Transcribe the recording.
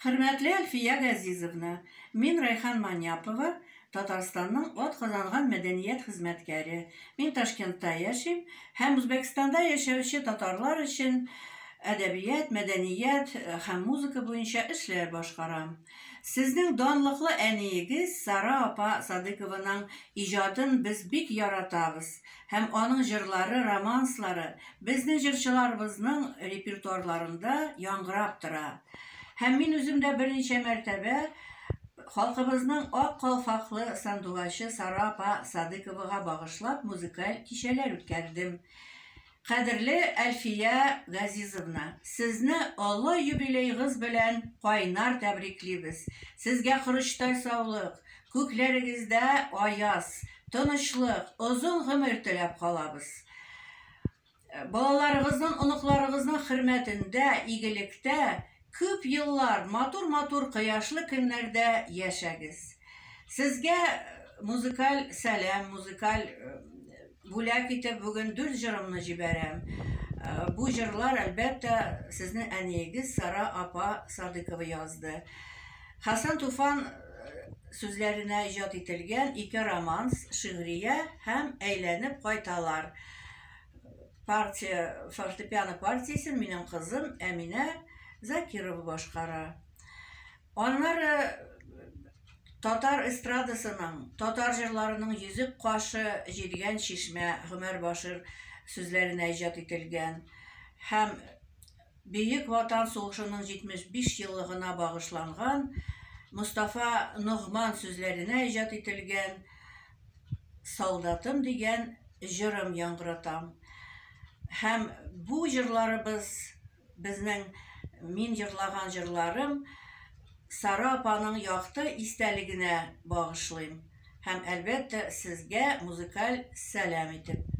Hürmetli Әлфия Газизовна, мин Райхан Маньяпова, Татарстанның атказанган мәдәният хезмәткәре. Мин Ташкентта яшим һәм Үзбәкстанда яшәүче татарлар өчен әдәбият, мәдәният һәм музыка буенча эшләр башкарам. Сезнең данлыклы әниегез Сара апа Садыкованың иҗатын без бик яратабыз һәм аның җырлары, романслары безнең җырчыларыбызның репертуарларында яңгырап тора. Һәм мин үзем дә берничә мәртәбә халкыбызның ак калфаклы сандугачы Сара апа Садыковага багышлап музыкаль кичәләр үткәрдем. Кадерле Әлфия Газизовна, сезне олы юбилейгыз белән кайнар тәбриклибез. Сезгә хөрүчтәй саулык, күкләрегездә аяз, тынычлык, озын гомер теләп калабыз. Балаларыгызның, оныкларыгызның хөрмәтендә, игелектә күп еллар матур-матур кояшлы көннәрдә яшәгез. Сезгә музыкаль сәлам, музыкаль бүләк итеп бүген 4 җырымны җибәрәм. Бу җырлар әлбәттә сезнең әниегез Сара апа Садыкова язды. Хәсән Туфан сүзләренә иҗат ителгән 2 романс, шигърия һәм әйләнеп кайталар. Фортепиано партиясен минем кызым Әминә Закирова башкара. Аннары татар эстрадасының, татар җырларының йөзек кашы җидгән чишмә Гомәр Башир сүзләренә иҗат ителгән һәм Бөек Ватан сугышының 75 еллыгына багышланган Мустафа Нугман сүзләренә иҗат ителгән Солдатым дигән җырым яңгыратам. Һәм бу җырларыбыз безнең мин җырлаган җырларым Сара апаның якты истәлегенә багышлыйм һәм әлбәттә сезгә музыкаль сәлам итеп